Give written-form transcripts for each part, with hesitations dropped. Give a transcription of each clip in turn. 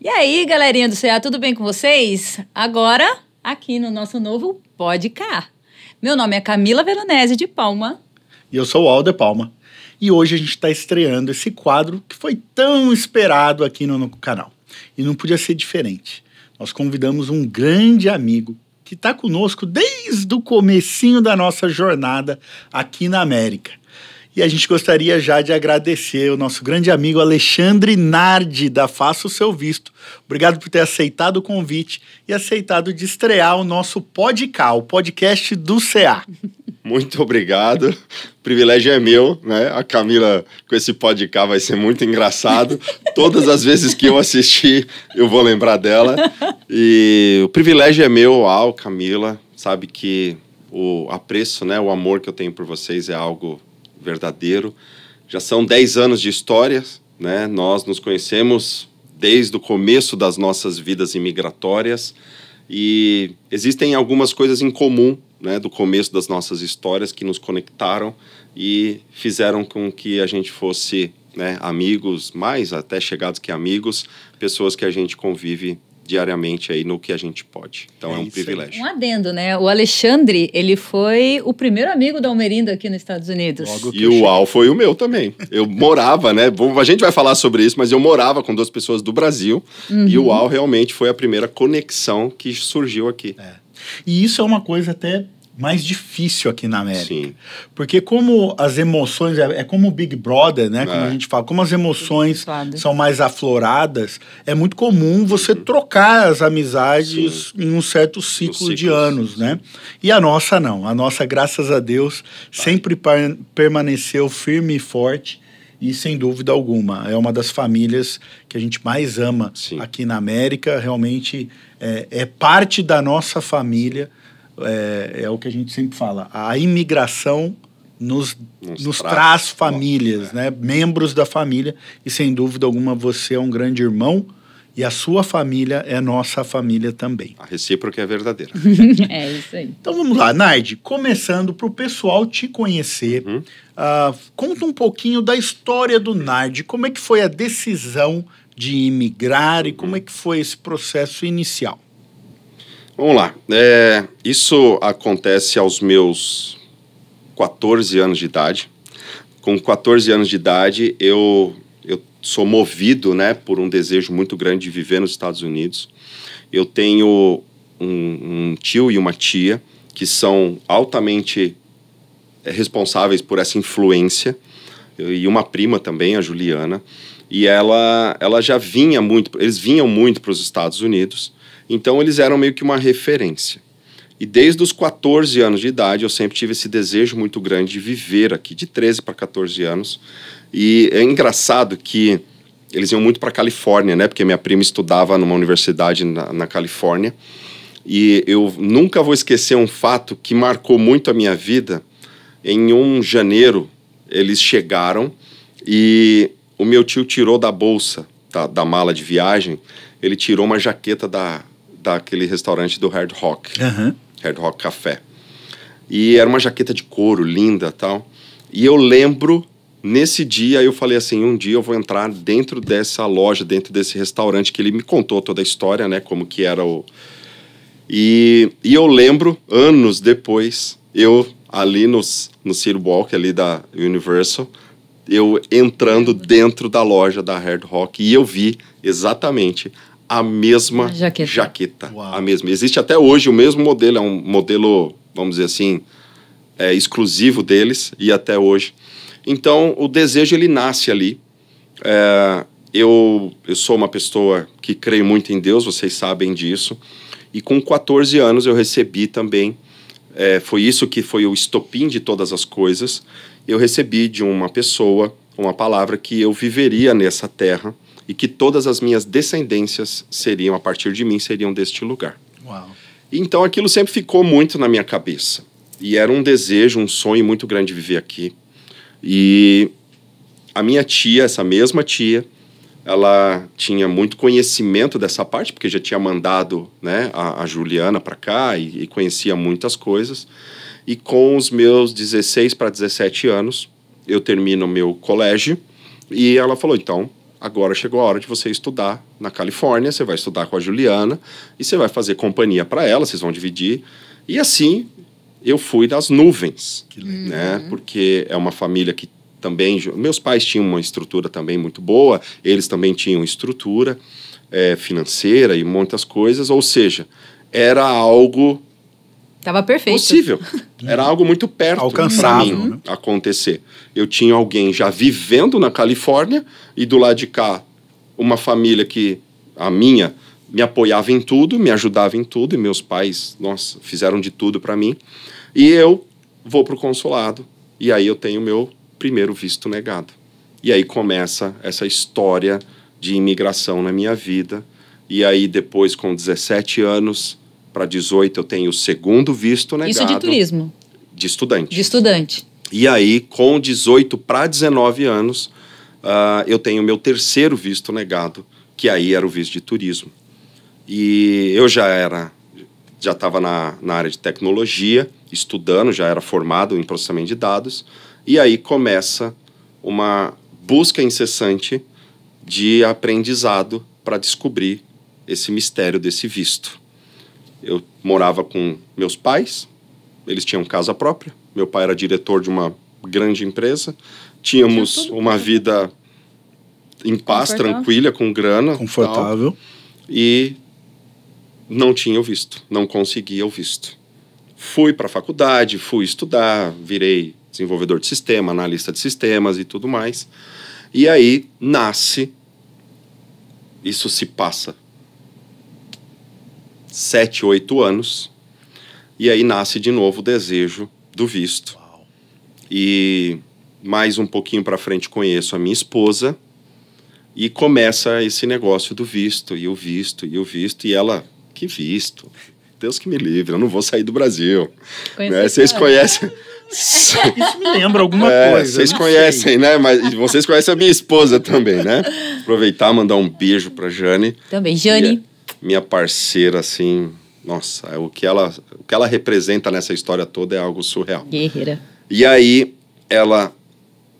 E aí, galerinha do CA, tudo bem com vocês? Agora, aqui no nosso novo Podcast. Meu nome é Camila Veronese de Palma. E eu sou o Alder Palma. E hoje a gente está estreando esse quadro que foi tão esperado aqui no canal. E não podia ser diferente. Nós convidamos um grande amigo que está conosco desde o comecinho da nossa jornada aqui na América. E a gente gostaria já de agradecer o nosso grande amigo Alexandre Nardi, da Faça o Seu Visto. Obrigado por ter aceitado o convite e aceitado de estrear o nosso Podcast, o podcast do CA. Muito obrigado. O privilégio é meu, né? A Camila com esse podcast vai ser muito engraçado. Todas as vezes que eu assistir, eu vou lembrar dela. E o privilégio é meu, Camila. Sabe que o apreço, né? O amor que eu tenho por vocês é algo verdadeiro. Já são 10 anos de história, né? Nós nos conhecemos desde o começo das nossas vidas imigratórias e existem algumas coisas em comum, né, do começo das nossas histórias que nos conectaram e fizeram com que a gente fosse, né, amigos, mais até chegados que amigos, pessoas que a gente convive diariamente aí no que a gente pode. Então é um privilégio. Um adendo, né? O Alexandre, ele foi o primeiro amigo da Almerinda aqui nos Estados Unidos. E o Al foi o meu também. Eu morava, né? A gente vai falar sobre isso, mas eu morava com 2 pessoas do Brasil e o Al realmente foi a primeira conexão que surgiu aqui. E isso é uma coisa até mais difícil aqui na América. Sim. Porque como as emoções, é como o Big Brother, né? Como a gente fala, como as emoções são mais afloradas, é muito comum você trocar as amizades em um certo ciclo de anos, né? E a nossa não. A nossa, graças a Deus, sempre permaneceu firme e forte. E, sem dúvida alguma, é uma das famílias que a gente mais ama aqui na América. Realmente é parte da nossa família. É o que a gente sempre fala. A imigração nos traz famílias, né? Membros da família. E, sem dúvida alguma, você é um grande irmão. E a sua família é nossa família também. A recíproca é verdadeira. É isso aí. Então vamos lá, Nardi. Começando para o pessoal te conhecer. Conta um pouquinho da história do Nardi. Como é que foi a decisão de imigrar e como é que foi esse processo inicial? Vamos lá. Isso acontece aos meus 14 anos de idade. Com 14 anos de idade, eu sou movido, né, por um desejo muito grande de viver nos Estados Unidos. Eu tenho um tio e uma tia que são altamente responsáveis por essa influência, e uma prima também, a Juliana, e ela já vinha muito, eles vinham muito para os Estados Unidos, então eles eram meio que uma referência. E desde os 14 anos de idade eu sempre tive esse desejo muito grande de viver aqui, de 13 para 14 anos. E é engraçado que eles iam muito para a Califórnia, né? Porque minha prima estudava numa universidade na Califórnia. E eu nunca vou esquecer um fato que marcou muito a minha vida. Em 1 de janeiro, eles chegaram e o meu tio tirou da bolsa, da mala de viagem, ele tirou uma jaqueta daquele restaurante do Hard Rock, Hard Rock Café. E era uma jaqueta de couro, linda e tal. E eu lembro, nesse dia, eu falei assim, um dia eu vou entrar dentro dessa loja, dentro desse restaurante, que ele me contou toda a história, né, como que era o... E eu lembro, anos depois, eu ali no City Walk, ali da Universal, eu entrando dentro da loja da Hard Rock e eu vi exatamente a mesma jaqueta. A mesma. Existe até hoje o mesmo modelo, é um modelo, vamos dizer assim, exclusivo deles e até hoje. Então, o desejo, ele nasce ali. Eu sou uma pessoa que creio muito em Deus, vocês sabem disso. E com 14 anos eu recebi também, foi isso que foi o estopim de todas as coisas, eu recebi de uma pessoa uma palavra que eu viveria nessa terra e que todas as minhas descendências seriam, a partir de mim, seriam deste lugar. Uau. Então aquilo sempre ficou muito na minha cabeça. E era um desejo, um sonho muito grande de viver aqui. E a minha tia, essa mesma tia, ela tinha muito conhecimento dessa parte, porque já tinha mandado, né, a Juliana para cá e conhecia muitas coisas. E com os meus 16 para 17 anos, eu termino o meu colégio e ela falou, então, agora chegou a hora de você estudar na Califórnia, você vai estudar com a Juliana e você vai fazer companhia para ela, vocês vão dividir. E assim eu fui das nuvens, né? Porque é uma família que também... Meus pais tinham uma estrutura também muito boa, eles também tinham estrutura financeira e muitas coisas, ou seja, era algo... Tava perfeito. Possível. Era algo muito perto alcançável, para mim acontecer. Eu tinha alguém já vivendo na Califórnia e do lado de cá uma família que, a minha, me apoiava em tudo, me ajudava em tudo, e meus pais, nossa, fizeram de tudo para mim. E eu vou para o consulado e aí eu tenho meu primeiro visto negado. E aí começa essa história de imigração na minha vida. E aí depois, com 17 anos... para 18 eu tenho o segundo visto negado. Isso de turismo? De estudante. De estudante. E aí, com 18 para 19 anos, eu tenho o meu terceiro visto negado, que aí era o visto de turismo. E eu já estava na área de tecnologia, estudando, já era formado em processamento de dados, e aí começa uma busca incessante de aprendizado para descobrir esse mistério desse visto. Eu morava com meus pais, eles tinham casa própria, meu pai era diretor de uma grande empresa, tínhamos uma vida em paz, tranquila, com grana. Confortável. Tal, e não tinha o visto, não conseguia o visto. Fui para a faculdade, fui estudar, virei desenvolvedor de sistema, analista de sistemas e tudo mais. E aí nasce, isso se passa 7, 8 anos, e aí nasce de novo o desejo do visto. Uau. E mais um pouquinho para frente conheço a minha esposa, e começa esse negócio do visto, e o visto, e o visto, e ela, que visto? Deus que me livre, eu não vou sair do Brasil. Né? Vocês conhecem... Isso me lembra alguma coisa. Vocês conhecem, né? Mas vocês conhecem a minha esposa também, né? Aproveitar, mandar um beijo pra Jane. Também, Jane. Minha parceira, assim... Nossa, o que ela representa nessa história toda é algo surreal. Guerreira. E aí, ela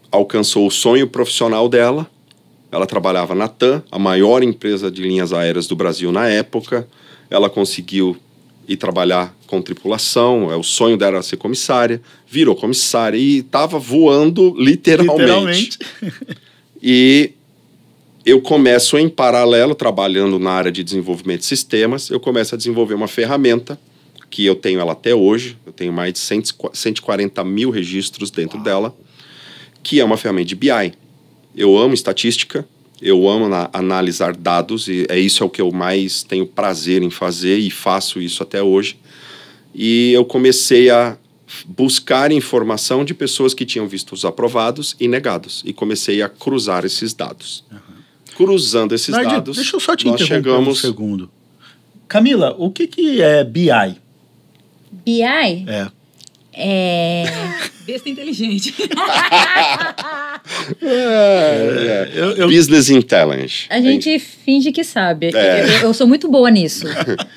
alcançou o sonho profissional dela. Ela trabalhava na TAM, a maior empresa de linhas aéreas do Brasil na época. Ela conseguiu ir trabalhar com tripulação, o sonho dela era ser comissária, virou comissária e estava voando literalmente. E eu começo em paralelo, trabalhando na área de desenvolvimento de sistemas, eu começo a desenvolver uma ferramenta, que eu tenho ela até hoje, eu tenho mais de 140 mil registros dentro dela, que é uma ferramenta de BI. Eu amo estatística, eu amo analisar dados, e isso é o que eu mais tenho prazer em fazer, e faço isso até hoje. E eu comecei a buscar informação de pessoas que tinham vistos aprovados e negados, e comecei a cruzar esses dados. Cruzando esses dados, deixa eu só te interromper um segundo. Camila, o que é BI? BI? É besta inteligente. Business Intelligence. A gente finge que sabe. Eu sou muito boa nisso.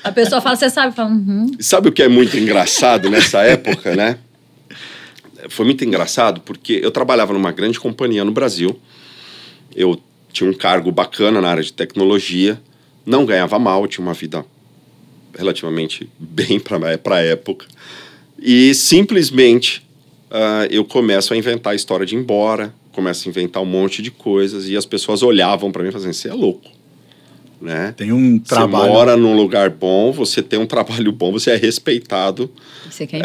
A pessoa fala, você sabe? Fala, Sabe o que é muito engraçado nessa época, né? Foi muito engraçado porque eu trabalhava numa grande companhia no Brasil. Eu tinha um cargo bacana na área de tecnologia. Não ganhava mal, tinha uma vida relativamente bem para a época. E simplesmente eu começo a inventar a história de ir embora, começo a inventar um monte de coisas, e as pessoas olhavam para mim e faziam, você é louco, né? Tem um trabalho... Você mora num lugar bom, você tem um trabalho bom, você é respeitado. Você quer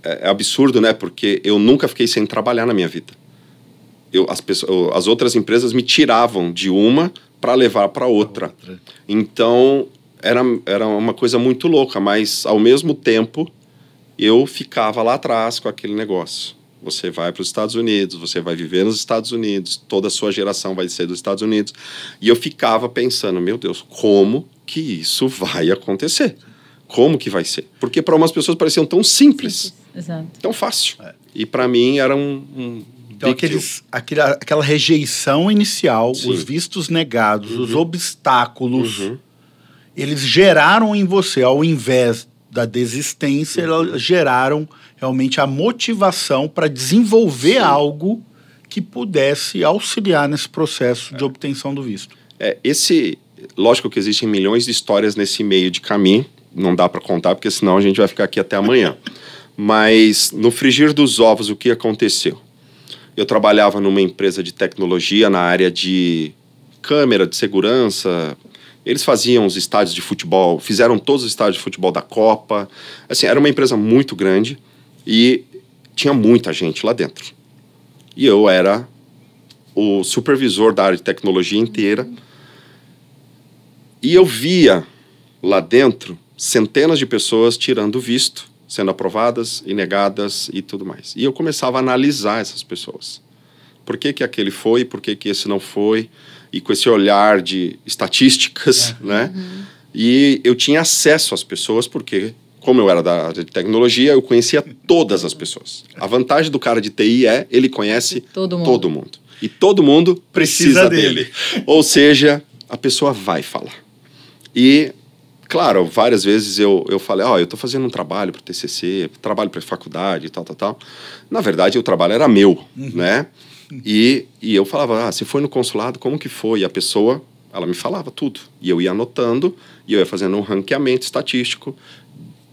é absurdo, né? Porque eu nunca fiquei sem trabalhar na minha vida. As outras empresas me tiravam de uma para levar para outra. Então, era uma coisa muito louca, mas, ao mesmo tempo, eu ficava lá atrás com aquele negócio. Você vai para os Estados Unidos, você vai viver nos Estados Unidos, toda a sua geração vai ser dos Estados Unidos. E eu ficava pensando, meu Deus, como que isso vai acontecer? Como que vai ser? Porque para umas pessoas pareciam tão simples, tão fácil. E para mim era então, aquela rejeição inicial, os vistos negados, os obstáculos, eles geraram em você, ao invés da desistência, elas geraram realmente a motivação para desenvolver algo que pudesse auxiliar nesse processo de obtenção do visto. Lógico que existem milhões de histórias nesse meio de caminho, não dá para contar, porque senão a gente vai ficar aqui até amanhã. Mas no frigir dos ovos, o que aconteceu? Eu trabalhava numa empresa de tecnologia na área de câmera, de segurança. Eles faziam os estádios de futebol, fizeram todos os estádios de futebol da Copa. Assim, era uma empresa muito grande e tinha muita gente lá dentro. E eu era o supervisor da área de tecnologia inteira. E eu via lá dentro centenas de pessoas tirando visto, sendo aprovadas e negadas e tudo mais. E eu começava a analisar essas pessoas. Por que aquele foi, por que esse não foi? E com esse olhar de estatísticas, né? E eu tinha acesso às pessoas porque, como eu era da área de tecnologia, eu conhecia todas as pessoas. A vantagem do cara de TI é ele conhece todo mundo. E todo mundo precisa dele. Ou seja, a pessoa vai falar. E, claro, várias vezes eu falei, eu estou fazendo um trabalho para o TCC, trabalho para a faculdade e tal. Na verdade, o trabalho era meu, né? E eu falava, você foi no consulado, como que foi? E a pessoa, ela me falava tudo. E eu ia anotando, e eu ia fazendo um ranqueamento estatístico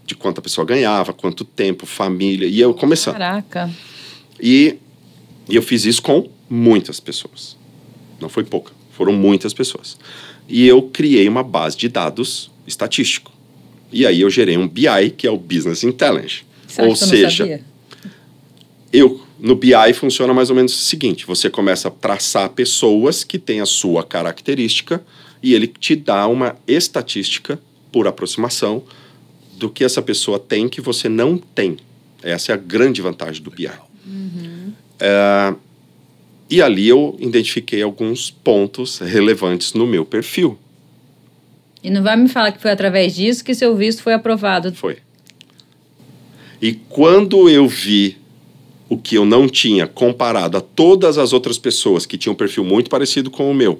de quanto a pessoa ganhava, quanto tempo, família, e eu começando. Caraca! E eu fiz isso com muitas pessoas. Não foi pouca, foram muitas pessoas. E eu criei uma base de dados estatístico. E aí eu gerei um BI, que é o Business Intelligence. Ou seja, no BI funciona mais ou menos o seguinte, você começa a traçar pessoas que têm a sua característica e ele te dá uma estatística por aproximação do que essa pessoa tem que você não tem. Essa é a grande vantagem do BI. E ali eu identifiquei alguns pontos relevantes no meu perfil. E não vai me falar que foi através disso que seu visto foi aprovado? Foi. E quando eu vi o que eu não tinha comparado a todas as outras pessoas que tinham um perfil muito parecido com o meu,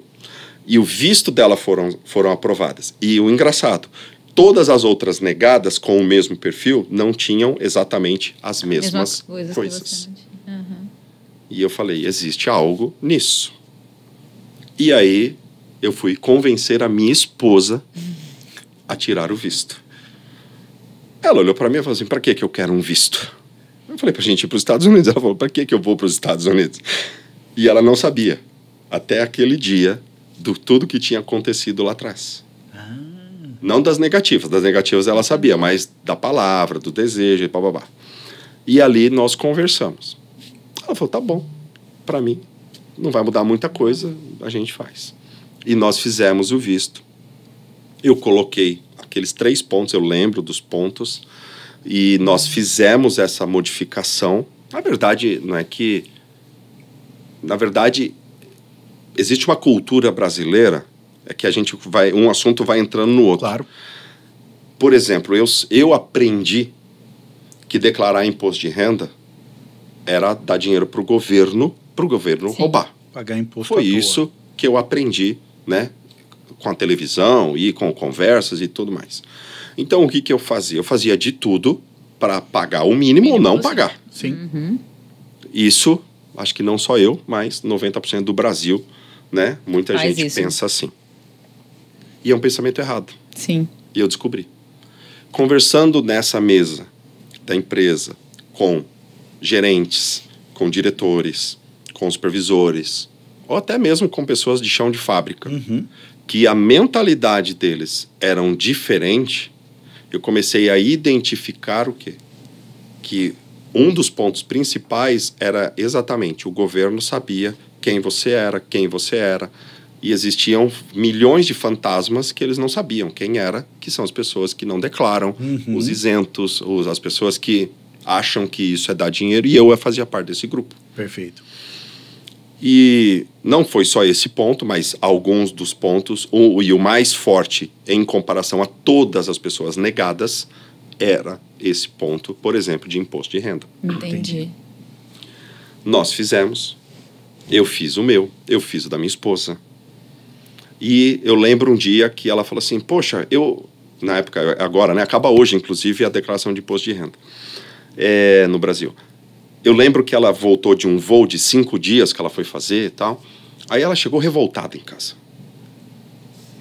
e o visto dela foram aprovadas. E o engraçado, todas as outras negadas com o mesmo perfil não tinham exatamente as mesmas coisas. E eu falei, existe algo nisso. E aí eu fui convencer a minha esposa a tirar o visto. Ela olhou para mim e falou assim, para que eu quero um visto? Eu falei pra gente ir para os Estados Unidos. Ela falou, para que eu vou para os Estados Unidos? E ela não sabia, até aquele dia, do tudo que tinha acontecido lá atrás. Não das negativas ela sabia, mas da palavra, do desejo e bababá. E ali nós conversamos. Ela falou, tá bom, para mim, não vai mudar muita coisa, a gente faz. E nós fizemos o visto. Eu coloquei aqueles 3 pontos, eu lembro dos pontos, e nós fizemos essa modificação. Na verdade, não é que... Na verdade, existe uma cultura brasileira, é que a gente vai... Um assunto vai entrando no outro. Claro. Por exemplo, eu aprendi que declarar imposto de renda era dar dinheiro para o governo roubar. Pagar imposto Foi isso que eu aprendi, né? Com a televisão e com conversas e tudo mais. Então, o que eu fazia? Eu fazia de tudo para pagar o mínimo ou não pagar. Sim. Isso, acho que não só eu, mas 90% do Brasil, né? Muita Faz gente isso. pensa assim. E é um pensamento errado. Sim. E eu descobri. Conversando nessa mesa da empresa com gerentes, com diretores, com supervisores, ou até mesmo com pessoas de chão de fábrica, que a mentalidade deles eram diferente, eu comecei a identificar o quê? Que um dos pontos principais era exatamente o governo sabia quem você era, e existiam milhões de fantasmas que eles não sabiam quem era, que são as pessoas que não declaram, os isentos, as pessoas que acham que isso é dar dinheiro, e eu fazia parte desse grupo. Perfeito. E não foi só esse ponto, mas alguns dos pontos, e o mais forte em comparação a todas as pessoas negadas, era esse ponto, por exemplo, de imposto de renda. Entendi. Nós fizemos, eu fiz o meu, eu fiz o da minha esposa. E eu lembro um dia que ela falou assim, poxa, na época, agora, né, acaba hoje, inclusive, a declaração de imposto de renda no Brasil. eu lembro que ela voltou de um voo de 5 dias que ela foi fazer e tal. Aí ela chegou revoltada em casa.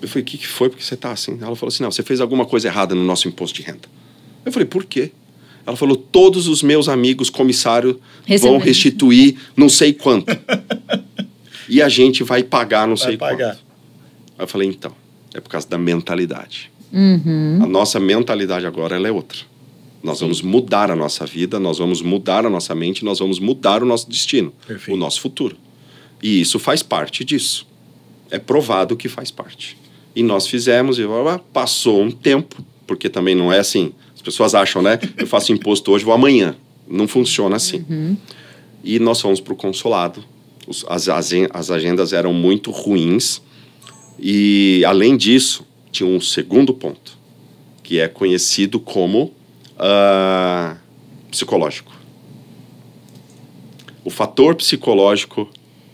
Eu falei, o que foi? Por que você tá assim? Ela falou assim, não, você fez alguma coisa errada no nosso imposto de renda. Eu falei, por quê? Ela falou, todos os meus amigos comissários vão restituir não sei quanto. E a gente vai pagar não sei quanto. Aí eu falei, então, é por causa da mentalidade. A nossa mentalidade agora, ela é outra. Nós vamos mudar a nossa vida, nós vamos mudar a nossa mente, nós vamos mudar o nosso destino, o nosso futuro. E isso faz parte disso. É provado que faz parte. E nós fizemos, e passou um tempo, porque também não é assim, as pessoas acham, né? Eu faço imposto hoje, vou amanhã. Não funciona assim. E nós fomos para o consulado. As agendas eram muito ruins. E, além disso, tinha um segundo ponto, que é conhecido como psicológico. O fator psicológico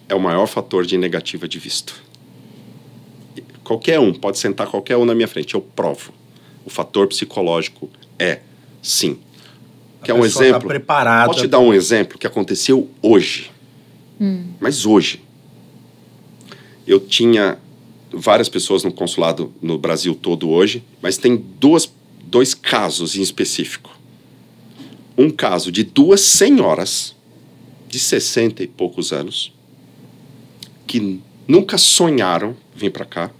é o maior fator de negativa de visto. Qualquer um, pode sentar qualquer um na minha frente, eu provo. O fator psicológico é, sim. Quer um exemplo? Tá preparada. Posso te dar um exemplo que aconteceu hoje. Mas hoje. Eu tinha várias pessoas no consulado no Brasil todo hoje, mas tem dois casos em específico. Um caso de 2 senhoras de 60 e poucos anos que nunca sonharam vir para cá,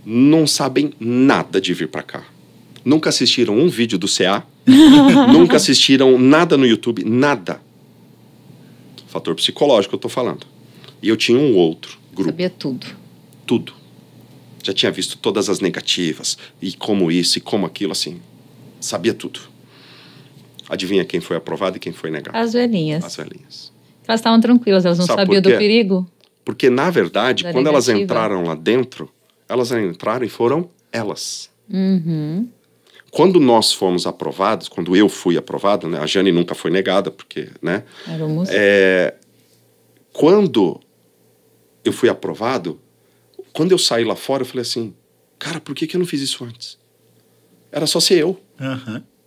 não sabem nada de vir para cá. Nunca assistiram um vídeo do CA, nunca assistiram nada no YouTube, nada. Fator psicológico eu estou falando. E eu tinha um outro grupo. Sabia tudo. Tudo. Já tinha visto todas as negativas, e como isso, e como aquilo, assim. Sabia tudo. Adivinha quem foi aprovado e quem foi negado? As velhinhas. As velhinhas. Elas estavam tranquilas, elas não sabiam do perigo? Porque, na verdade, quando elas entraram lá dentro, elas entraram e foram elas. Quando nós fomos aprovados, quando eu fui aprovado, né, a Jane nunca foi negada, porque, né? Quando eu fui aprovado, quando eu saí lá fora, eu falei assim, cara, por que eu não fiz isso antes? Era só ser eu.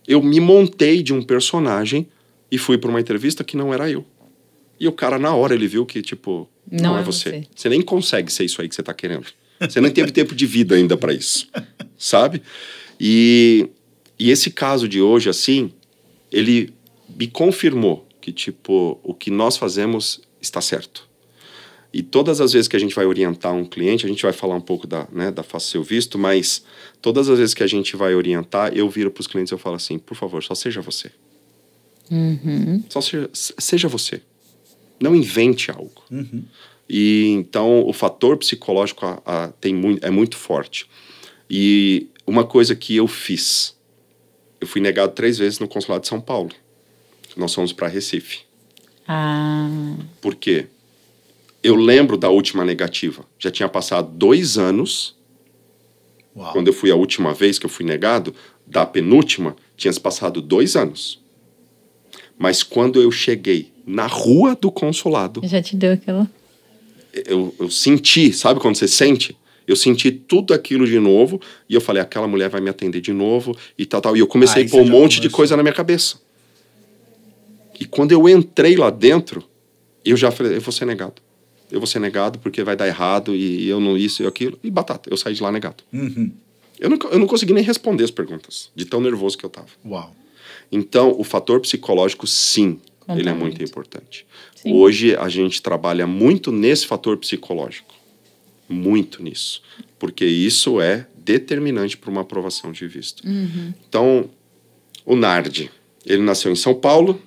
Eu me montei de um personagem e fui para uma entrevista que não era eu. E o cara, na hora, ele viu que, tipo, não é você. Você nem consegue ser isso aí que você tá querendo. Você nem teve tempo de vida ainda para isso, sabe? E esse caso de hoje, assim, ele me confirmou que, tipo, o que nós fazemos está certo. E todas as vezes que a gente vai orientar um cliente, a gente vai falar um pouco da Faça Seu Visto, mas todas as vezes que a gente vai orientar, eu viro para os clientes e eu falo assim, por favor, só seja você. Só seja você. Não invente algo. E então o fator psicológico é muito forte. E uma coisa que eu fiz, eu fui negado 3 vezes no consulado de São Paulo. Nós fomos para Recife. Por quê? Eu lembro da última negativa. Já tinha passado 2 anos. Quando eu fui a última vez que eu fui negado, da penúltima, tinha se passado 2 anos. Mas quando eu cheguei na rua do consulado... Já te deu aquela... Eu senti, sabe quando você sente? Eu senti tudo aquilo de novo e eu falei, aquela mulher vai me atender de novo e tal. E eu comecei a pôr um monte de coisa na minha cabeça. E quando eu entrei lá dentro, eu já falei, eu vou ser negado. Eu vou ser negado porque vai dar errado e eu não isso e aquilo. E batata, eu saí de lá negado. Eu não consegui nem responder as perguntas, de tão nervoso que eu tava. Então, o fator psicológico, sim, ele é muito importante. Sim. Hoje, a gente trabalha muito nesse fator psicológico. Muito nisso. Porque isso é determinante para uma aprovação de visto. Então, o Nardi, ele nasceu em São Paulo.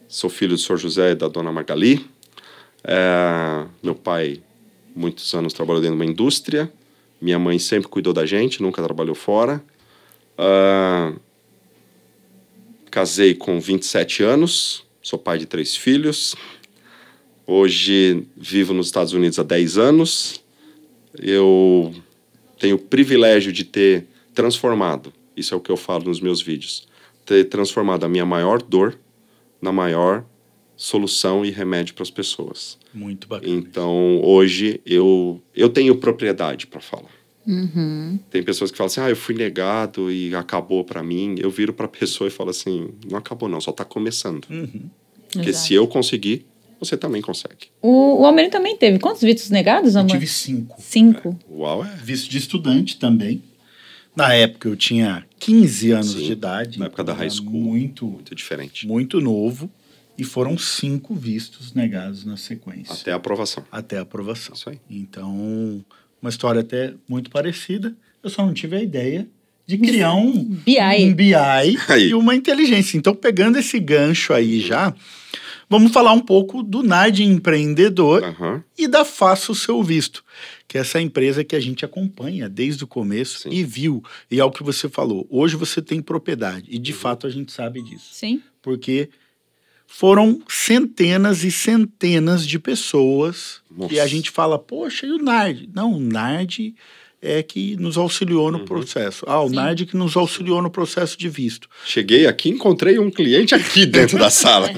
Sou filho do Sr. José e da Dona Magali. Meu pai, muitos anos, trabalhou dentro de uma indústria. Minha mãe sempre cuidou da gente, nunca trabalhou fora. Casei com 27 anos, sou pai de 3 filhos. Hoje vivo nos Estados Unidos há 10 anos. Eu tenho o privilégio de ter transformado, isso é o que eu falo nos meus vídeos, ter transformado a minha maior dor na maior solução e remédio para as pessoas. Muito bacana. Então, hoje, eu tenho propriedade para falar. Tem pessoas que falam assim, eu fui negado e acabou para mim. Eu viro para a pessoa e falo assim, não acabou não, só está começando. Porque se eu conseguir, você também consegue. O Almir também teve. Quantos vistos negados, Almir? Eu tive 5. 5. Uau, Visto de estudante também. Na época eu tinha 15 anos de idade. Na época da high school. Muito diferente. Muito novo. E foram 5 vistos negados na sequência. Até a aprovação. Até a aprovação. Isso aí. Então, uma história até muito parecida. Eu só não tive a ideia de criar um BI e uma inteligência. Então, pegando esse gancho aí já, vamos falar um pouco do NARD Empreendedor e da Faça o Seu Visto, que é essa empresa que a gente acompanha desde o começo e viu. E é o que você falou. Hoje você tem propriedade. E, de fato, a gente sabe disso. Sim. Porque foram centenas e centenas de pessoas que a gente fala, poxa, e o NARD? Não, o NARD é que nos auxiliou no processo. O NARD que nos auxiliou no processo de visto. Cheguei aqui, encontrei um cliente aqui dentro da sala.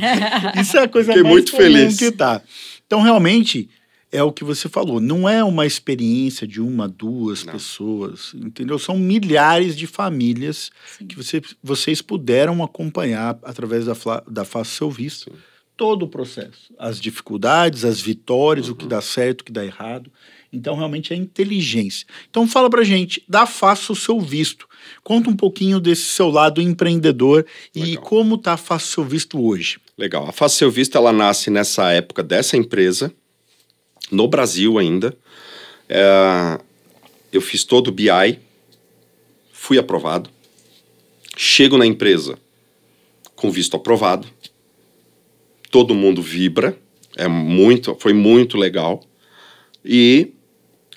Isso é a coisa Fiquei mais muito feliz. que tá. Então, realmente, é o que você falou. Não é uma experiência de 1, 2 pessoas, entendeu? São milhares de famílias que vocês puderam acompanhar através da Faça o Seu Visto. Sim. Todo o processo. As dificuldades, as vitórias, o que dá certo, o que dá errado. Então, realmente, é inteligência. Então, fala pra gente da Faça o Seu Visto. Conta um pouquinho desse seu lado empreendedor e como tá a Faça o Seu Visto hoje. Legal. A Faça o Seu Visto, ela nasce nessa época dessa empresa, no Brasil ainda. Eu fiz todo o BI, fui aprovado. Chego na empresa com visto aprovado. Todo mundo vibra. Foi muito legal. E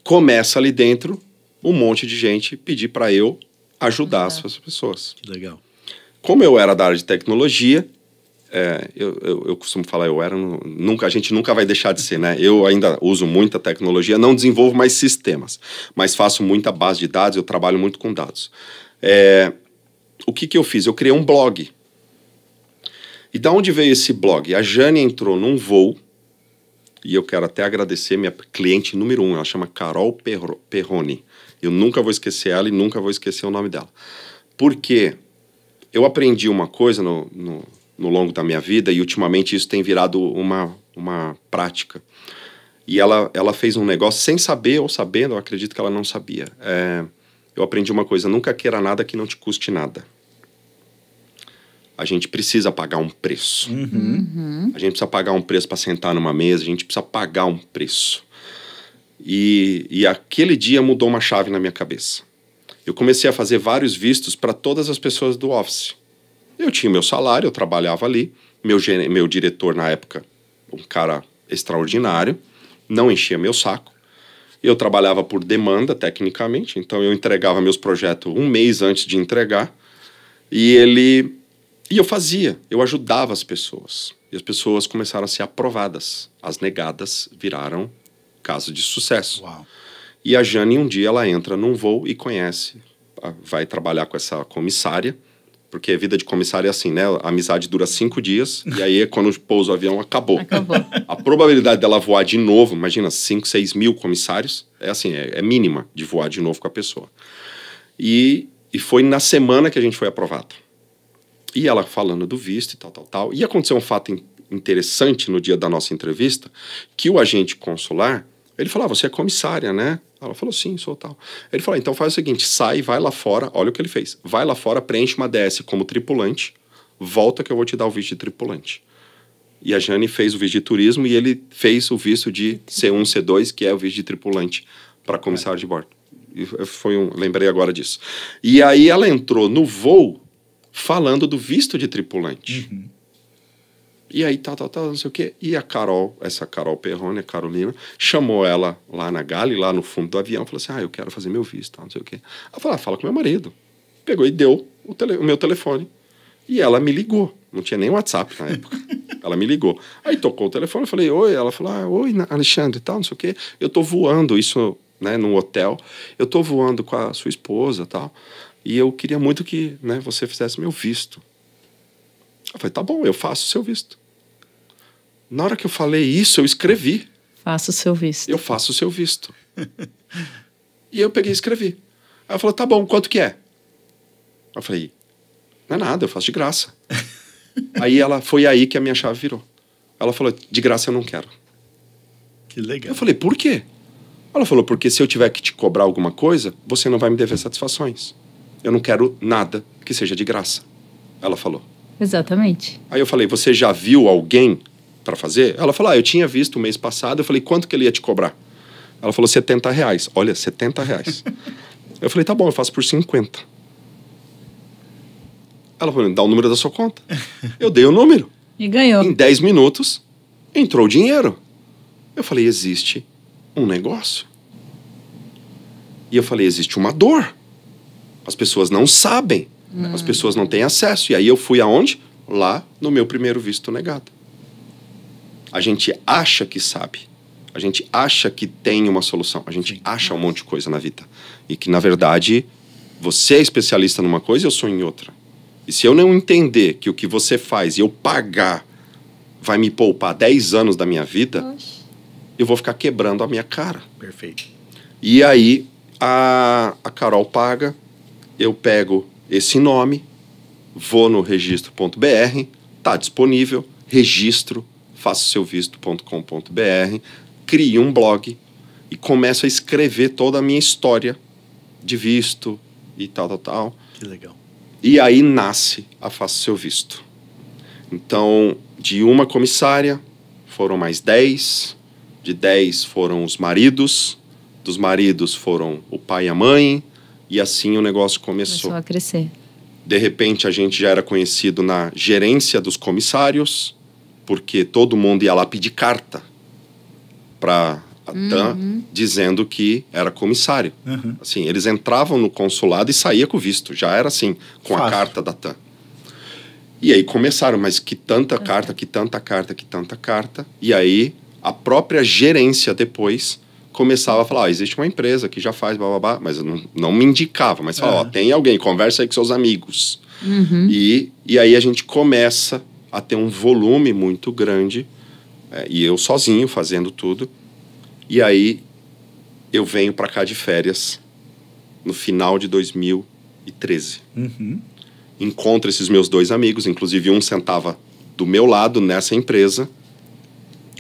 começa ali dentro um monte de gente pedir para eu ajudar essas pessoas. Que legal. Como eu era da área de tecnologia, eu costumo falar, a gente nunca vai deixar de ser, né? Eu ainda uso muita tecnologia, não desenvolvo mais sistemas, mas faço muita base de dados, eu trabalho muito com dados. O que eu fiz? Eu criei um blog. E da onde veio esse blog? A Jane entrou num voo, e eu quero até agradecer minha cliente número 1, ela chama Carol Perrone. Eu nunca vou esquecer ela e nunca vou esquecer o nome dela. Porque eu aprendi uma coisa no longo da minha vida e ultimamente isso tem virado uma prática. E ela fez um negócio sem saber ou sabendo, eu acredito que ela não sabia. Eu aprendi uma coisa, nunca queira nada que não te custe nada. A gente precisa pagar um preço. A gente precisa pagar um preço para sentar numa mesa, a gente precisa pagar um preço. E aquele dia mudou uma chave na minha cabeça. Eu comecei a fazer vários vistos para todas as pessoas do office. Eu tinha meu salário, eu trabalhava ali. Meu diretor, na época, um cara extraordinário, não enchia meu saco. Eu trabalhava por demanda, tecnicamente, então eu entregava meus projetos 1 mês antes de entregar. E eu ajudava as pessoas. E as pessoas começaram a ser aprovadas. As negadas viraram casos de sucesso. Uau. E a Jane, um dia, ela entra num voo e vai trabalhar com essa comissária, porque a vida de comissária é assim, né? A amizade dura 5 dias, e aí, quando pousa o avião, acabou. A probabilidade dela voar de novo, imagina, 5, 6 mil comissários, é mínima de voar de novo com a pessoa. E foi na semana que a gente foi aprovado. E ela falando do visto e tal. E aconteceu um fato interessante no dia da nossa entrevista, que o agente consular, ele falou, você é comissária, né? Ela falou, sim, sou tal. Ele falou, então faz o seguinte, sai, vai lá fora, olha o que ele fez. Vai lá fora, preenche uma DS como tripulante, volta que eu vou te dar o visto de tripulante. E a Jane fez o visto de turismo e ele fez o visto de C1, C2, que é o visto de tripulante para comissário de bordo. Lembrei agora disso. E aí ela entrou no voo falando do visto de tripulante. E aí, não sei o quê. E essa Carol Perrone, a Carolina, chamou ela lá na galley, lá no fundo do avião, falou assim, eu quero fazer meu visto, não sei o quê. Ela falou, fala com meu marido. Pegou e deu o meu telefone. E ela me ligou. Não tinha nem WhatsApp na época. Ela me ligou. Aí tocou o telefone, eu falei, oi. Ela falou, oi, Alexandre, tal, não sei o quê. Eu tô voando, isso, né, num hotel. Eu tô voando com a sua esposa, tal. E eu queria muito que, né, você fizesse meu visto. Eu falei, tá bom, eu faço o seu visto. Na hora que eu falei isso, eu escrevi. Faça o seu visto. Eu faço o seu visto. E eu peguei e escrevi. Aí ela falou, tá bom, quanto que é? Eu falei, não é nada, eu faço de graça. Foi aí que a minha chave virou. Ela falou, de graça eu não quero. Que legal. Eu falei, por quê? Ela falou, porque se eu tiver que te cobrar alguma coisa, você não vai me dever satisfações. Eu não quero nada que seja de graça. Ela falou. Exatamente. Aí eu falei, você já viu alguém para fazer? Ela falou, eu tinha visto o mês passado. Eu falei, quanto que ele ia te cobrar? Ela falou, R$70. Olha, R$70. Eu falei, tá bom, eu faço por 50. Ela falou, dá o número da sua conta. Eu dei o número. E ganhou. Em 10 minutos, entrou o dinheiro. Eu falei, existe um negócio. E eu falei, existe uma dor. As pessoas não sabem. As pessoas não têm acesso. E aí eu fui aonde? Lá no meu primeiro visto negado. A gente acha que sabe. A gente acha que tem uma solução. A gente acha um monte de coisa na vida. E que, na verdade, você é especialista numa coisa e eu sou em outra. E se eu não entender que o que você faz e eu pagar vai me poupar 10 anos da minha vida, eu vou ficar quebrando a minha cara. Perfeito. E aí, a Carol paga, eu pego esse nome, vou no registro.br, tá disponível, registro, façoseuvisto.com.br, crio um blog e começo a escrever toda a minha história de visto e tal. Que legal. E aí nasce a Faça Seu Visto. Então, de uma comissária, foram mais 10. De 10 foram os maridos. Dos maridos foram o pai e a mãe. E assim o negócio começou a crescer. De repente, a gente já era conhecido na gerência dos comissários, porque todo mundo ia lá pedir carta para a TAM, dizendo que era comissário. Assim, eles entravam no consulado e saía com o visto. Já era assim, com a carta da TAM. E aí começaram, mas que tanta carta, que tanta carta, que tanta carta. E aí a própria gerência depois começava a falar, existe uma empresa que já faz, blá, mas eu não me indicava, mas falava, tem alguém, conversa aí com seus amigos. E aí a gente começa a ter um volume muito grande, e eu sozinho fazendo tudo. E aí eu venho para cá de férias no final de 2013. Encontro esses meus 2 amigos, inclusive um sentava do meu lado nessa empresa,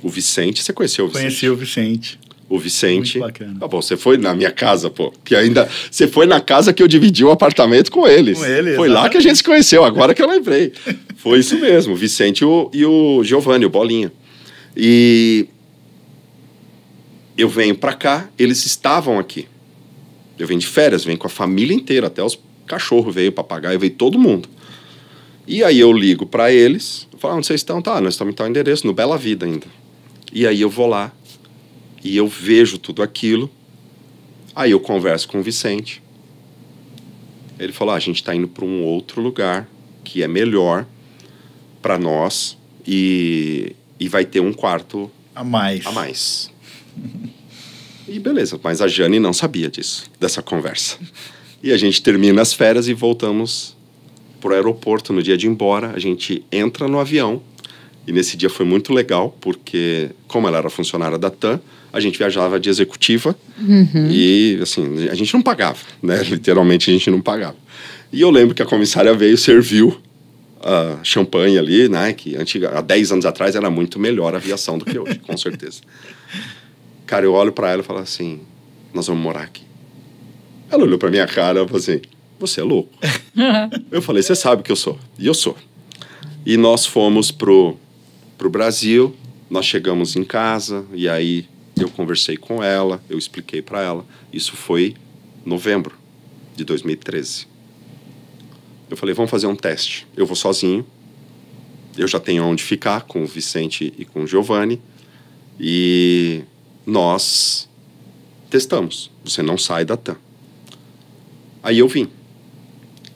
o Vicente. Você conheceu o Vicente? Conheci o Vicente. O Vicente. Muito bacana. Pô, você foi na minha casa, pô. Que ainda. Você foi na casa que eu dividi o apartamento com eles. Com ele, foi lá que a gente se conheceu, agora que eu lembrei. Foi isso mesmo, o Vicente e o Giovanni, o Bolinha. E eu venho pra cá, eles estavam aqui. Eu venho de férias, venho com a família inteira, até os cachorros veio, papagaio, veio todo mundo. E aí eu ligo pra eles, eu falo, onde vocês estão? Tá, nós estamos em tal endereço, no Bela Vida ainda. E aí eu vou lá, e eu vejo tudo aquilo. Aí eu converso com o Vicente. Ele falou, a gente está indo para um outro lugar que é melhor para nós e vai ter um quarto a mais. E beleza, mas a Jane não sabia dessa conversa. E a gente termina as férias e voltamos pro aeroporto no dia de ir embora. A gente entra no avião e nesse dia foi muito legal, porque como ela era funcionária da TAM, a gente viajava de executiva e, assim, a gente não pagava, né? Literalmente, a gente não pagava. E eu lembro que a comissária veio, serviu a champanhe ali, né? Que há 10 anos atrás era muito melhor a aviação do que hoje, com certeza. Cara, eu olho pra ela e falo assim, nós vamos morar aqui. Ela olhou pra minha cara e falou assim, você é louco? Eu falei, você sabe que eu sou. E eu sou. E nós fomos pro Brasil, nós chegamos em casa, e aí eu conversei com ela, eu expliquei para ela. Isso foi novembro de 2013. Eu falei, vamos fazer um teste. Eu vou sozinho, eu já tenho onde ficar com o Vicente e com o Giovanni, e nós testamos. Você não sai da TAM. Aí eu vim.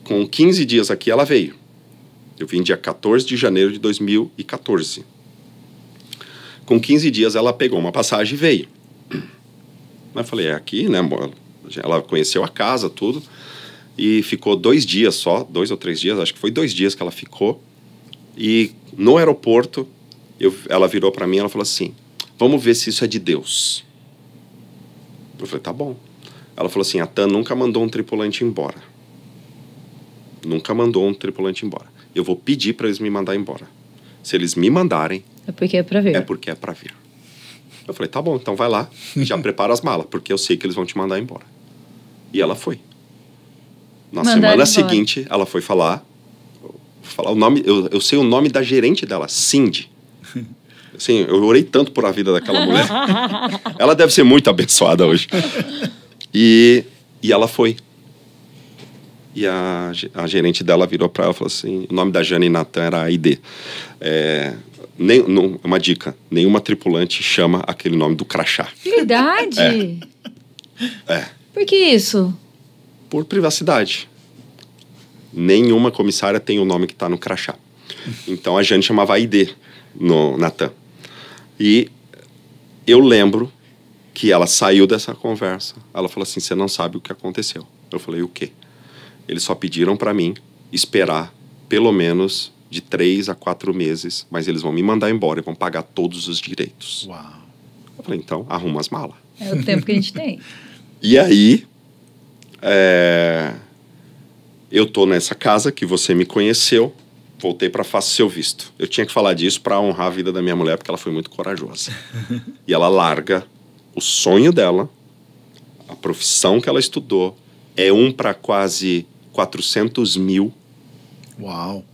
Com 15 dias aqui, ela veio. Eu vim dia 14 de janeiro de 2014. Com 15 dias, ela pegou uma passagem e veio. Mas eu falei, é aqui, né? Ela conheceu a casa, tudo. E ficou 2 dias só, 2 ou 3 dias, acho que foi 2 dias que ela ficou. E no aeroporto, ela virou para mim e ela falou assim, vamos ver se isso é de Deus. Eu falei, tá bom. Ela falou assim, a TAM nunca mandou um tripulante embora. Nunca mandou um tripulante embora. Eu vou pedir para eles me mandar embora. Se eles me mandarem, É porque é pra ver. É porque é pra ver. Eu falei, tá bom, então vai lá, já prepara as malas, porque eu sei que eles vão te mandar embora. E ela foi. Na semana seguinte, ela foi falar o nome, eu sei o nome da gerente dela, Cindy. Assim, eu orei tanto por a vida daquela mulher. Ela deve ser muito abençoada hoje. E ela foi. E a gerente dela virou para ela e falou assim, o nome da Jane Natan era Aide. Uma dica, nenhuma tripulante chama aquele nome do crachá. Verdade? Por que isso? Por privacidade. Nenhuma comissária tem o nome que está no crachá. Então a Jane chamava Aide no Natan. E eu lembro que ela saiu dessa conversa. Ela falou assim, você não sabe o que aconteceu. Eu falei, o quê? Eles só pediram para mim esperar pelo menos de 3 a 4 meses, mas eles vão me mandar embora e vão pagar todos os direitos. Uau. Eu falei, então, arruma as malas. É o tempo que a gente tem. E aí, eu tô nessa casa que você me conheceu, voltei para Faça Seu Visto. Eu tinha que falar disso para honrar a vida da minha mulher, porque ela foi muito corajosa. E ela larga o sonho dela, a profissão que ela estudou, para quase 400 mil. Uau.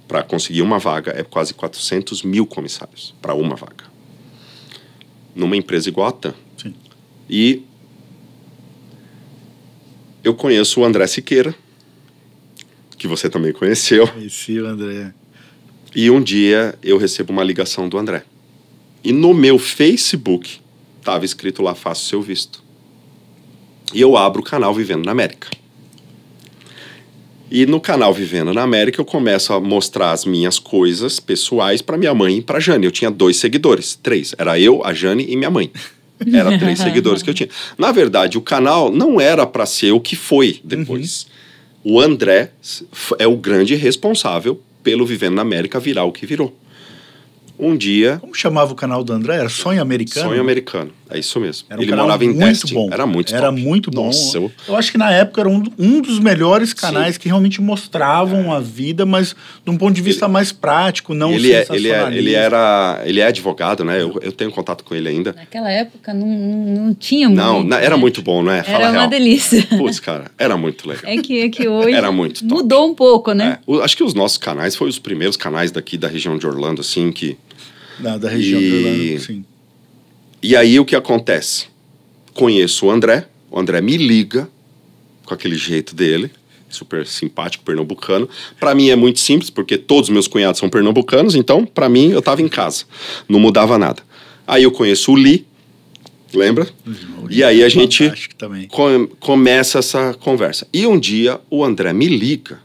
Para conseguir uma vaga, é quase 400 mil comissários para uma vaga. Numa empresa igual a TAM. Sim. E eu conheço o André Siqueira, que você também conheceu. Conheci o André. E um dia eu recebo uma ligação do André. E no meu Facebook estava escrito lá, Faça Seu Visto. E eu abro o canal Vivendo na América. E no canal Vivendo na América eu começo a mostrar as minhas coisas pessoais para minha mãe e para Jane. Eu tinha 2 seguidores, 3. Era eu, a Jane e minha mãe. Era 3 seguidores que eu tinha. Na verdade, o canal não era para ser o que foi depois. O André é o grande responsável pelo Vivendo na América virar o que virou. Um dia... Como chamava o canal do André? Era Sonho Americano? Sonho Americano, é isso mesmo. Era Ele morava em Testing. Bom. Era muito top. Era muito bom. Nossa, eu acho que na época era um dos melhores canais que realmente mostravam a vida, mas de um ponto de vista mais prático, não sensacionalista. Ele é advogado, né? Eu tenho contato com ele ainda. Naquela época não tinha muito. Não, era muito bom, né? Fala era uma delícia. Putz, cara, era muito legal. É que hoje era muito top. Mudou um pouco, né? Acho que os nossos canais foram os primeiros canais daqui da região de Orlando, assim, que... Da região de Orlando, sim. E aí o que acontece? Conheço o André me liga com aquele jeito dele, super simpático, pernambucano. Para mim é muito simples, porque todos os meus cunhados são pernambucanos, então para mim eu tava em casa, não mudava nada. Aí eu conheço o Lee, lembra? E aí a gente começa essa conversa. E um dia o André me liga,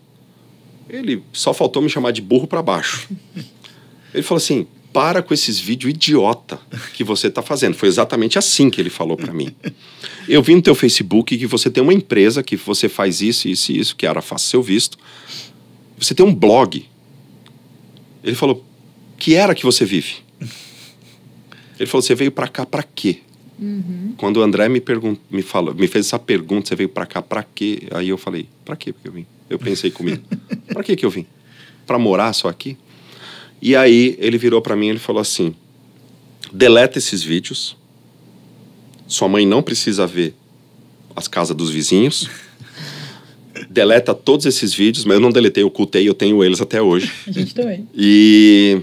ele só faltou me chamar de burro para baixo. Ele falou assim, para com esses vídeos idiota que você tá fazendo. Foi exatamente assim que ele falou para mim. Eu vi no teu Facebook que você tem uma empresa que você faz isso, isso e isso, que era Faça Seu Visto. Você tem um blog. Ele falou, que era que você vive? Ele falou, você veio para cá para quê? Quando o André me fez essa pergunta, você veio para cá para quê? Aí eu falei, para quê que eu vim? Eu pensei comigo, para que eu vim? Para morar só aqui? E aí ele virou para mim e ele falou assim, deleta esses vídeos, sua mãe não precisa ver as casas dos vizinhos, deleta todos esses vídeos, mas eu não deletei, eu ocultei, eu tenho eles até hoje. A gente também. E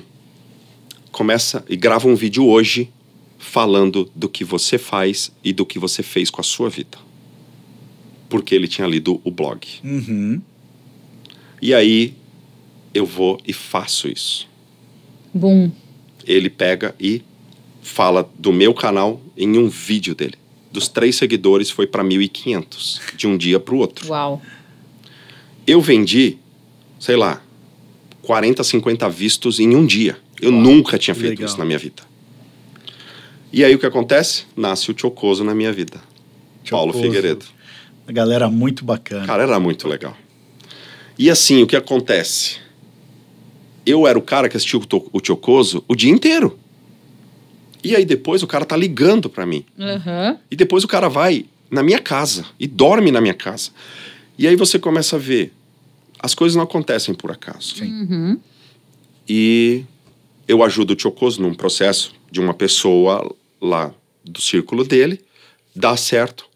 grava um vídeo hoje falando do que você faz e do que você fez com a sua vida. Porque ele tinha lido o blog. E aí eu vou e faço isso. Bom. Ele pega e fala do meu canal em um vídeo dele. Dos 3 seguidores foi para 1.500, de um dia para o outro. Uau. Eu vendi, sei lá, 40, 50 vistos em um dia. Eu nunca tinha feito isso na minha vida. E aí o que acontece? Nasce o Chocoso na minha vida. Paulo Figueiredo. A galera muito bacana. Cara, era muito legal. E assim, o que acontece? Eu era o cara que assistiu o Chocoso o dia inteiro. E aí depois o cara tá ligando pra mim. E depois o cara vai na minha casa e dorme na minha casa. E aí você começa a ver, as coisas não acontecem por acaso. Sim. E eu ajudo o Chocoso num processo de uma pessoa lá do círculo dele, dá certo.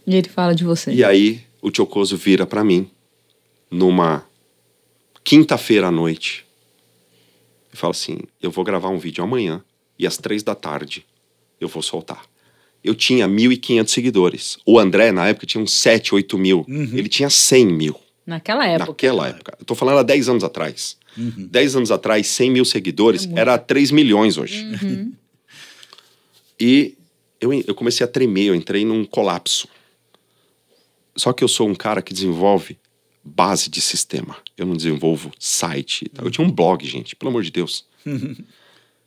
E ele fala de você. E aí o Chocoso vira pra mim numa quinta-feira à noite e fala assim, eu vou gravar um vídeo amanhã e às 3 da tarde eu vou soltar. Eu tinha 1.500 seguidores. O André, na época, tinha uns 7, 8 mil. Ele tinha 100 mil. Naquela época. Eu tô falando há 10 anos atrás. 10 anos atrás, 100 mil seguidores era 3 milhões hoje. E eu comecei a tremer, eu entrei num colapso. Só que eu sou um cara que desenvolve base de sistema. Eu não desenvolvo site. Eu tinha um blog, gente, pelo amor de Deus.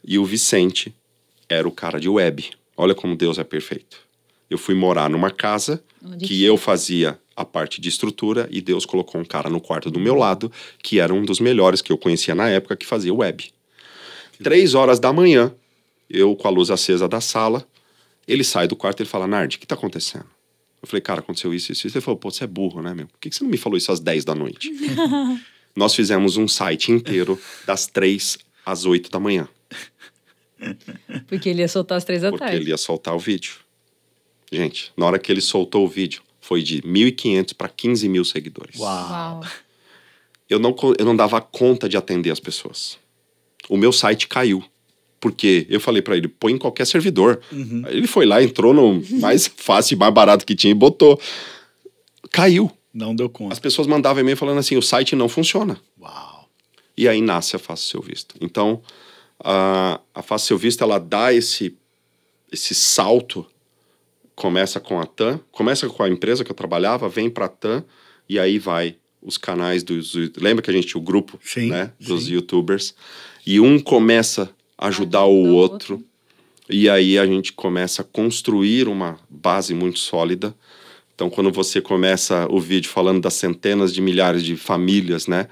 E o Vicente era o cara de web. Olha como Deus é perfeito. Eu fui morar numa casa que eu fazia a parte de estrutura e Deus colocou um cara no quarto do meu lado, que era um dos melhores que eu conhecia na época, que fazia web. 3 horas da manhã, eu com a luz acesa da sala, ele sai do quarto e ele fala, Nardi, o que tá acontecendo? Eu falei, cara, aconteceu isso, isso, isso. Ele falou, pô, você é burro, né, meu? Por que você não me falou isso às 10 da noite? Nós fizemos um site inteiro das 3 às 8 da manhã. Porque ele ia soltar às 3 da tarde. Porque ele ia soltar o vídeo. Gente, na hora que ele soltou o vídeo, foi de 1.500 para 15 mil seguidores. Uau. Eu não dava conta de atender as pessoas. O meu site caiu. Porque eu falei pra ele, põe em qualquer servidor. Aí ele foi lá, entrou no mais fácil e mais barato que tinha e botou. Caiu. Não deu conta. As pessoas mandavam e-mail falando assim, o site não funciona. Uau. E aí nasce a Faça Seu Visto. Então, a Faça Seu Visto, ela dá esse salto. Começa com a TAM, começa com a empresa que eu trabalhava, vem pra TAM, e aí vai os canais dos... Lembra que a gente tinha o grupo, sim, né, dos sim. YouTubers? E um começa a ajudar o outro, e aí a gente começa a construir uma base muito sólida. Então, quando você começa o vídeo falando das centenas de milhares de famílias, né,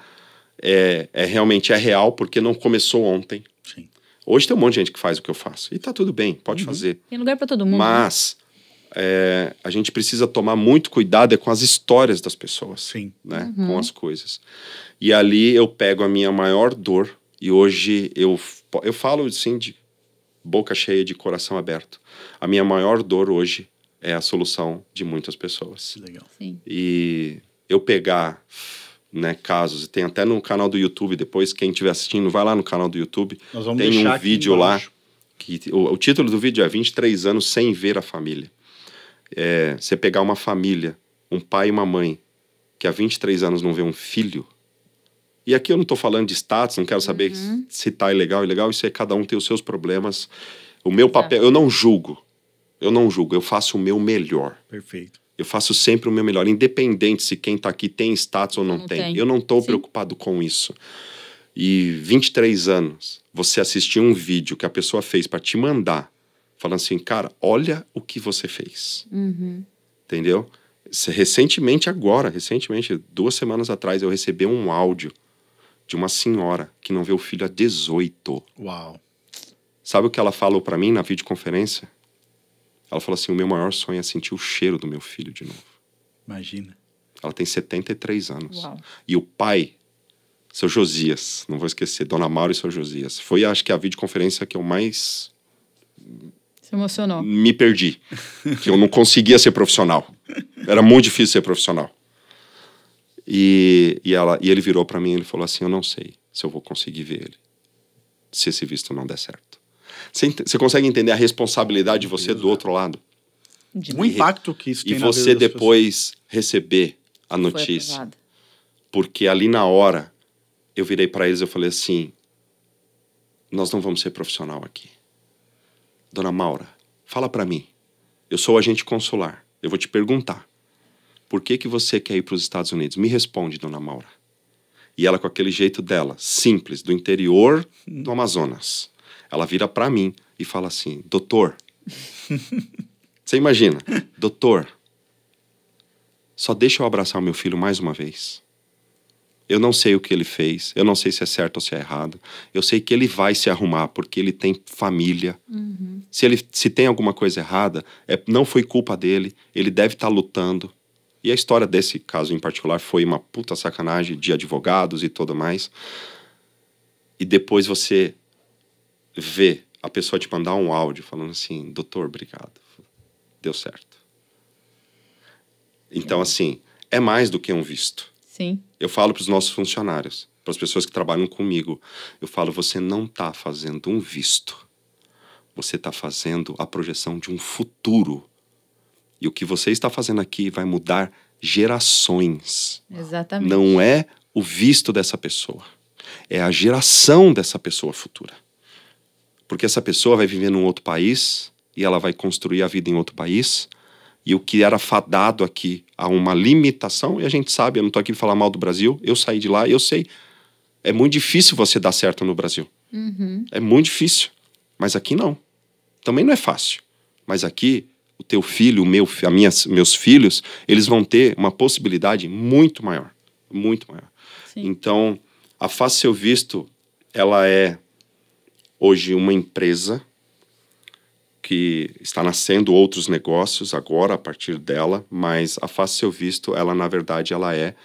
realmente real, porque não começou ontem. Sim. Hoje tem um monte de gente que faz o que eu faço, e tá tudo bem, pode fazer. Tem lugar pra todo mundo. Mas... a gente precisa tomar muito cuidado com as histórias das pessoas. Sim. Né? Com as coisas. E ali eu pego a minha maior dor e hoje eu falo assim de boca cheia, de coração aberto. A minha maior dor hoje é a solução de muitas pessoas. Legal. Sim. E eu pegar, né, casos, tem até no canal do YouTube, depois quem estiver assistindo, vai lá no canal do YouTube. Nós vamos tem deixar um vídeo lá, que o título do vídeo é 23 anos sem ver a família. Você pegar uma família, um pai e uma mãe, que há 23 anos não vê um filho, e aqui eu não estou falando de status, não quero saber se tá ilegal, isso é cada um tem os seus problemas. O meu papel, eu não julgo, eu faço o meu melhor. Perfeito. Eu faço sempre o meu melhor, independente se quem está aqui tem status ou não tem. Eu não estou preocupado com isso. E 23 anos, você assistir um vídeo que a pessoa fez para te mandar, falando assim, cara, olha o que você fez. Entendeu? Recentemente, 2 semanas atrás, eu recebi um áudio de uma senhora que não vê o filho há 18. Uau. Sabe o que ela falou pra mim na videoconferência? Ela falou assim, o meu maior sonho é sentir o cheiro do meu filho de novo. Imagina. Ela tem 73 anos. Uau. E o pai, seu Josias, não vou esquecer, Dona Maura e seu Josias. Foi, acho que, a videoconferência que eu mais... Se emocionou. Me perdi. Que eu não conseguia ser profissional. Era muito difícil ser profissional. E ele virou pra mim e ele falou assim, eu não sei se eu vou conseguir ver ele, se esse visto não der certo. Você consegue entender a responsabilidade de você do outro lado? O impacto que isso tem na vida das pessoas. E você depois receber a notícia. Porque ali na hora, eu virei pra eles e eu falei assim, nós não vamos ser profissional aqui. Dona Maura, fala pra mim. Eu sou agente consular. Eu vou te perguntar. Por que você quer ir para os Estados Unidos? Me responde, Dona Maura. E ela, com aquele jeito dela, simples, do interior do Amazonas, ela vira pra mim e fala assim, doutor, você imagina, doutor, só deixa eu abraçar o meu filho mais uma vez. Eu não sei o que ele fez, eu não sei se é certo ou se é errado. Eu sei que ele vai se arrumar porque ele tem família. Se tem alguma coisa errada, não foi culpa dele, ele deve estar lutando. E a história desse caso em particular foi uma puta sacanagem de advogados e tudo mais. E depois você ver a pessoa te mandar um áudio falando assim, doutor, obrigado, deu certo. Então, assim, é mais do que um visto. Sim. Eu falo para os nossos funcionários, para as pessoas que trabalham comigo, eu falo, você não está fazendo um visto. Você está fazendo a projeção de um futuro. E o que você está fazendo aqui vai mudar gerações. Exatamente. Não é o visto dessa pessoa. É a geração dessa pessoa futura. Porque essa pessoa vai viver num outro país e ela vai construir a vida em outro país. E o que era fadado aqui a uma limitação, e a gente sabe, eu não estou aqui para falar mal do Brasil, eu saí de lá e eu sei. É muito difícil você dar certo no Brasil. É muito difícil. Mas aqui não. Também não é fácil. Mas aqui, o teu filho, meus filhos, eles vão ter uma possibilidade muito maior. Muito maior. Sim. Então, a Faça Seu Visto, ela é hoje uma empresa que está nascendo outros negócios agora a partir dela, mas a Faça Seu Visto, ela na verdade, ela é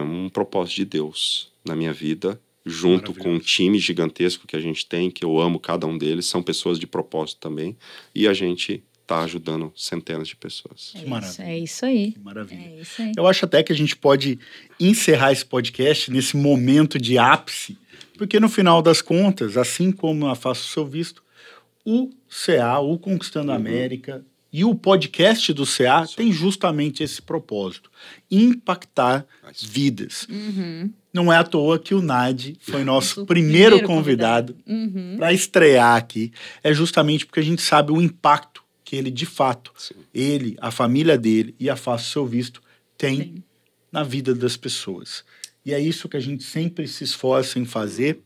um propósito de Deus na minha vida, junto com um time gigantesco que a gente tem, que eu amo cada um deles, são pessoas de propósito também, e a gente está ajudando centenas de pessoas. É isso aí. Que maravilha. É isso aí. Eu acho até que a gente pode encerrar esse podcast nesse momento de ápice, porque no final das contas, assim como a Faça o Seu Visto, o CA, o Conquistando a América e o podcast do CA tem justamente esse propósito, impactar vidas. Não é à toa que o Nadi foi nosso primeiro convidado para estrear aqui. É justamente porque a gente sabe o impacto que ele, de fato, ele, a família dele e a Faça o Seu Visto tem na vida das pessoas. E é isso que a gente sempre se esforça em fazer.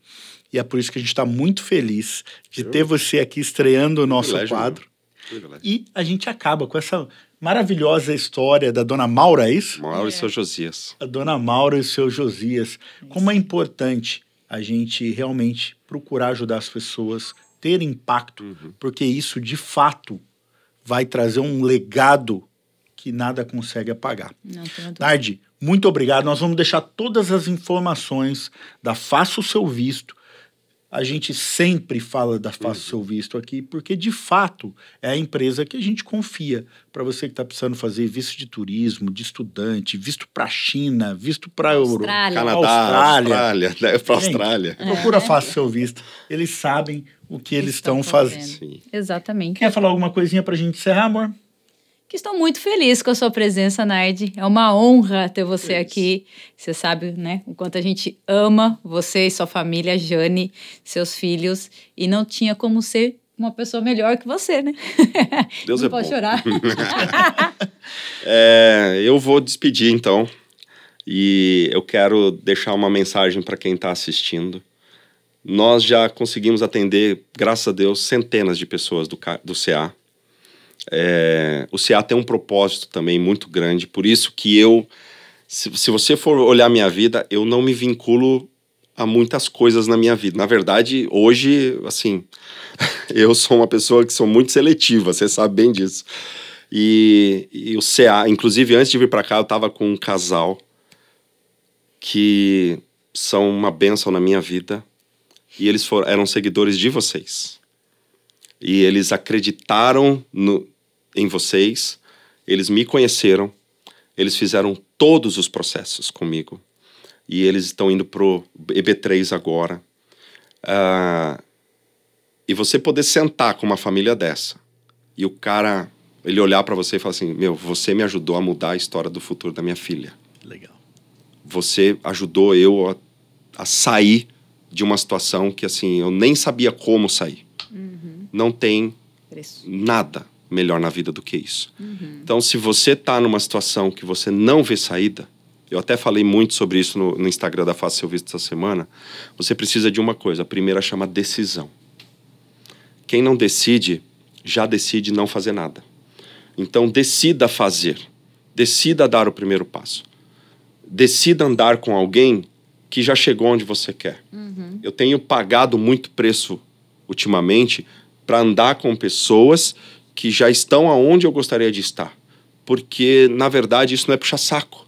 E é por isso que a gente está muito feliz de ter você aqui estreando o nosso quadro. E a gente acaba com essa maravilhosa história da Dona Maura, é isso? Maura e seu Josias. A Dona Maura e o seu Josias. Como é importante a gente realmente procurar ajudar as pessoas, ter impacto, porque isso, de fato, vai trazer um legado que nada consegue apagar. Nadi, muito obrigado. Nós vamos deixar todas as informações da Faça o Seu Visto. A gente sempre fala da Faça o Seu Visto aqui, porque, de fato, é a empresa que a gente confia para você que está precisando fazer visto de turismo, de estudante, visto para a China, visto para a Europa, Canadá, Austrália. Para a Austrália. Procura Faça o Seu Visto. Eles sabem o que eles estão fazendo. Exatamente. Quer falar alguma coisinha para a gente encerrar, amor? Que estou muito feliz com a sua presença, Nadi. É uma honra ter você aqui. Você sabe, né, o quanto a gente ama você e sua família, Jane, seus filhos. E não tinha como ser uma pessoa melhor que você, né? Deus não é pode bom. chorar. Eu vou despedir, então. E eu quero deixar uma mensagem para quem está assistindo. Nós já conseguimos atender, graças a Deus, centenas de pessoas do CA. O CA tem um propósito também muito grande, por isso que se você for olhar minha vida, eu não me vinculo a muitas coisas na minha vida. Na verdade, hoje, assim, eu sou uma pessoa que sou muito seletiva, você sabe bem disso. E o CA, inclusive antes de vir para cá, eu estava com um casal que são uma bênção na minha vida, e eles eram seguidores de vocês. E eles acreditaram em vocês, eles me conheceram, eles fizeram todos os processos comigo. E eles estão indo pro EB3 agora. E você poder sentar com uma família dessa, e o cara, ele olhar para você e falar assim, você me ajudou a mudar a história do futuro da minha filha. Legal. Você ajudou eu a sair de uma situação que, assim, eu nem sabia como sair. Não tem nada melhor na vida do que isso. Então, se você está numa situação que você não vê saída, eu até falei muito sobre isso no Instagram da Faça Seu Visto essa semana, você precisa de uma coisa. A primeira chama decisão. Quem não decide, já decide não fazer nada. Então, decida fazer. Decida dar o primeiro passo. Decida andar com alguém que já chegou onde você quer. Eu tenho pagado muito preço ultimamente para andar com pessoas que já estão aonde eu gostaria de estar. Porque, na verdade, isso não é puxar saco.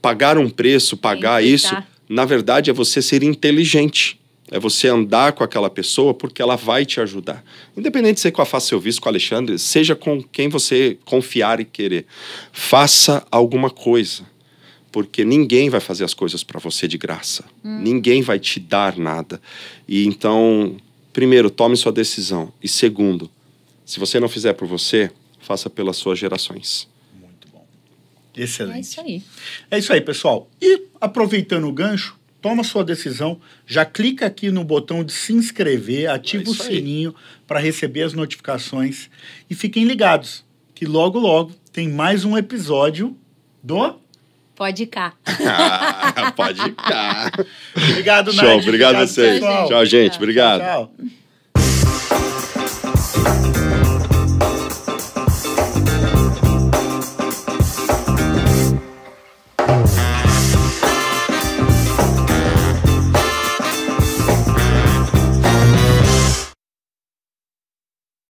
Pagar um preço, pagar isso, na verdade, é você ser inteligente. É você andar com aquela pessoa porque ela vai te ajudar. Independente de ser com a Faça Seu Visto, com o Alexandre, seja com quem você confiar e querer. Faça alguma coisa. Porque ninguém vai fazer as coisas para você de graça. Ninguém vai te dar nada. E então, primeiro, tome sua decisão. E segundo, se você não fizer por você, faça pelas suas gerações. Muito bom. Excelente. É isso aí. É isso aí, pessoal. E aproveitando o gancho, toma sua decisão, já clica aqui no botão de se inscrever, ativa o sininho para receber as notificações e fiquem ligados que logo, logo tem mais um episódio do... Pode ir cá. Pode ir cá. Obrigado, Show, Nath. obrigado a vocês. Pessoal. Tchau, gente. Obrigado. Tchau.